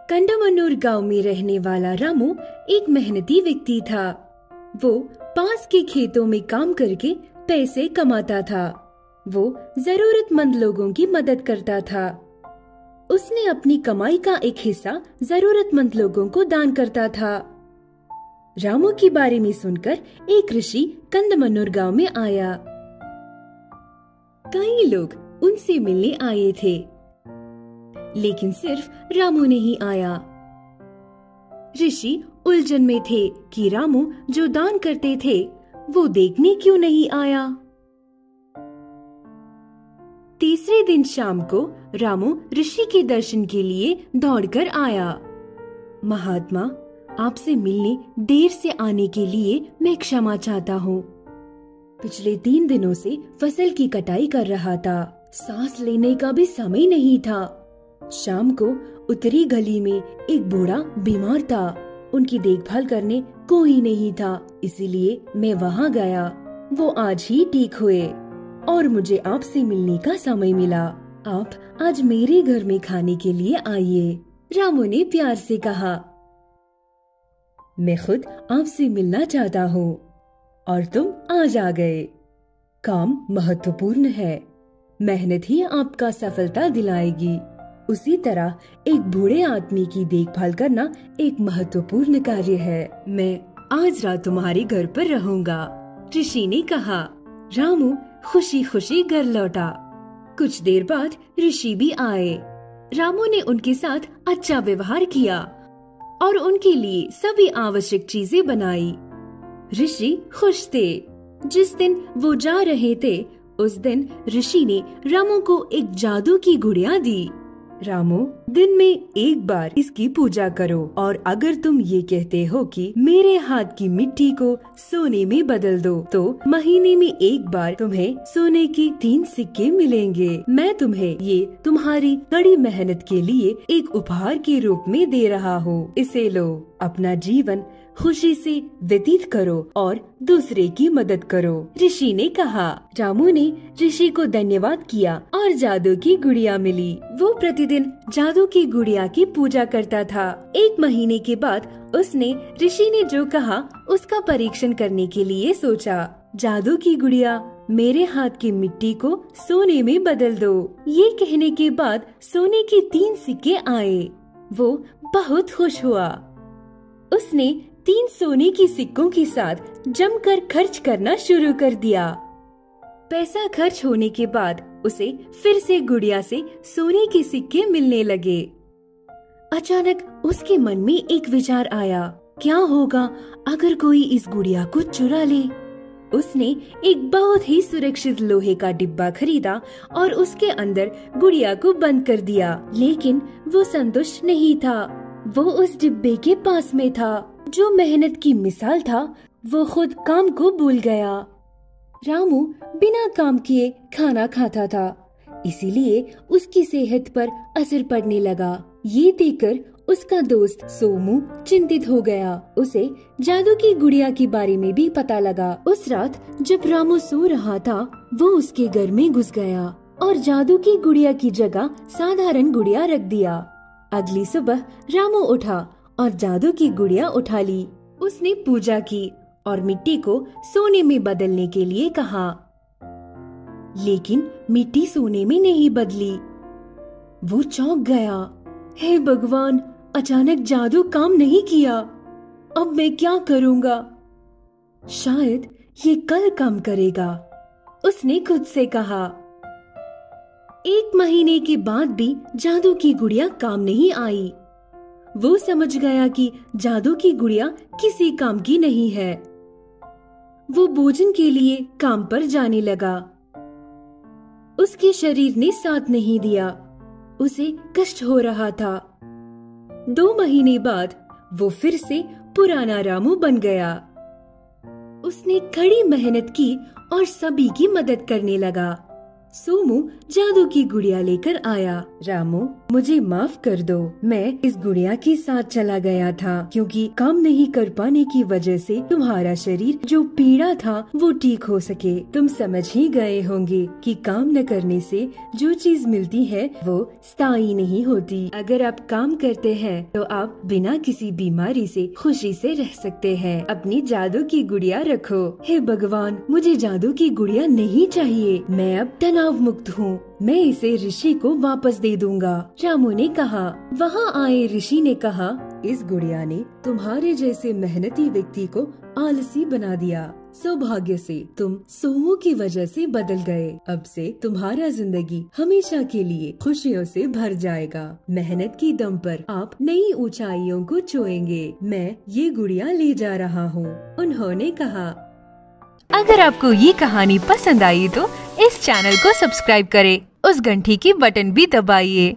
कंडमन्नूर गांव में रहने वाला रामू एक मेहनती व्यक्ति था। वो पास के खेतों में काम करके पैसे कमाता था। वो जरूरतमंद लोगों की मदद करता था। उसने अपनी कमाई का एक हिस्सा जरूरतमंद लोगों को दान करता था। रामू के बारे में सुनकर एक ऋषि कंदमन्नूर गांव में आया। कई लोग उनसे मिलने आए थे, लेकिन सिर्फ रामू नहीं आया। ऋषि उलझन में थे कि रामू जो दान करते थे वो देखने क्यों नहीं आया। तीसरे दिन शाम को रामू ऋषि के दर्शन के लिए दौड़कर आया। महात्मा, आपसे मिलने देर से आने के लिए मैं क्षमा चाहता हूँ। पिछले 3 दिनों से फसल की कटाई कर रहा था। सांस लेने का भी समय नहीं था। शाम को उत्तरी गली में एक बूढ़ा बीमार था। उनकी देखभाल करने कोई नहीं था, इसीलिए मैं वहाँ गया। वो आज ही ठीक हुए और मुझे आपसे मिलने का समय मिला। आप आज मेरे घर में खाने के लिए आइए। रामू ने प्यार से कहा। मैं खुद आपसे मिलना चाहता हूँ और तुम आज आ गए। काम महत्वपूर्ण है, मेहनत ही आपका सफलता दिलाएगी। उसी तरह एक बूढ़े आदमी की देखभाल करना एक महत्वपूर्ण कार्य है। मैं आज रात तुम्हारे घर पर रहूंगा, ऋषि ने कहा। रामू खुशी खुशी घर लौटा। कुछ देर बाद ऋषि भी आए। रामू ने उनके साथ अच्छा व्यवहार किया और उनके लिए सभी आवश्यक चीजें बनाई। ऋषि खुश थे। जिस दिन वो जा रहे थे, उस दिन ऋषि ने रामू को एक जादू की गुड़िया दी। रामू, दिन में एक बार इसकी पूजा करो और अगर तुम ये कहते हो कि मेरे हाथ की मिट्टी को सोने में बदल दो, तो महीने में एक बार तुम्हें सोने के 3 सिक्के मिलेंगे। मैं तुम्हें ये तुम्हारी कड़ी मेहनत के लिए एक उपहार के रूप में दे रहा हूँ। इसे लो, अपना जीवन खुशी से व्यतीत करो और दूसरे की मदद करो, ऋषि ने कहा। रामू ने ऋषि को धन्यवाद किया और जादू की गुड़िया मिली। वो प्रतिदिन जादू की गुड़िया की पूजा करता था। 1 महीने के बाद उसने ऋषि ने जो कहा उसका परीक्षण करने के लिए सोचा। जादू की गुड़िया, मेरे हाथ की मिट्टी को सोने में बदल दो। ये कहने के बाद सोने के 3 सिक्के आए। वो बहुत खुश हुआ। उसने 3 सोने की सिक्कों के साथ जमकर खर्च करना शुरू कर दिया। पैसा खर्च होने के बाद उसे फिर से गुड़िया से सोने के सिक्के मिलने लगे। अचानक उसके मन में एक विचार आया, क्या होगा अगर कोई इस गुड़िया को चुरा ले। उसने एक बहुत ही सुरक्षित लोहे का डिब्बा खरीदा और उसके अंदर गुड़िया को बंद कर दिया। लेकिन वो संतुष्ट नहीं था। वो उस डिब्बे के पास में था जो मेहनत की मिसाल था। वो खुद काम को भूल गया। रामू बिना काम किए खाना खाता था, इसीलिए उसकी सेहत पर असर पड़ने लगा। ये देखकर उसका दोस्त सोमू चिंतित हो गया। उसे जादू की गुड़िया के बारे में भी पता लगा। उस रात जब रामू सो रहा था, वो उसके घर में घुस गया और जादू की गुड़िया की जगह साधारण गुड़िया रख दिया। अगली सुबह रामू उठा और जादू की गुड़िया उठा ली। उसने पूजा की और मिट्टी को सोने में बदलने के लिए कहा, लेकिन मिट्टी सोने में नहीं बदली। वो चौंक गया। हे भगवान, अचानक जादू काम नहीं किया। अब मैं क्या करूँगा? शायद ये कल काम करेगा, उसने खुद से कहा। 1 महीने के बाद भी जादू की गुड़िया काम नहीं आई। वो समझ गया कि जादू की गुड़िया किसी काम की नहीं है। वो भोजन के लिए काम पर जाने लगा। उसके शरीर ने साथ नहीं दिया। उसे कष्ट हो रहा था। 2 महीने बाद वो फिर से पुराना रामू बन गया। उसने कड़ी मेहनत की और सभी की मदद करने लगा। सोमू जादू की गुड़िया लेकर आया। रामू, मुझे माफ कर दो, मैं इस गुड़िया के साथ चला गया था क्योंकि काम नहीं कर पाने की वजह से तुम्हारा शरीर जो पीड़ा था वो ठीक हो सके। तुम समझ ही गए होंगे कि काम न करने से जो चीज मिलती है वो स्थायी नहीं होती। अगर आप काम करते हैं तो आप बिना किसी बीमारी से खुशी से रह सकते हैं। अपनी जादू की गुड़िया रखो। हे भगवान, मुझे जादू की गुड़िया नहीं चाहिए। मैं अब तनाव मुक्त हूँ। मैं इसे ऋषि को वापस दे दूंगा। रामू ने कहा। वहाँ आए ऋषि ने कहा, इस गुड़िया ने तुम्हारे जैसे मेहनती व्यक्ति को आलसी बना दिया। सौभाग्य से तुम सोमू की वजह से बदल गए। अब से तुम्हारा जिंदगी हमेशा के लिए खुशियों से भर जाएगा। मेहनत की दम पर आप नई ऊंचाइयों को छुएंगे। मैं ये गुड़िया ले जा रहा हूँ, उन्होंने कहा। अगर आपको ये कहानी पसंद आई तो इस चैनल को सब्सक्राइब करें, उस घंटी की बटन भी दबाइए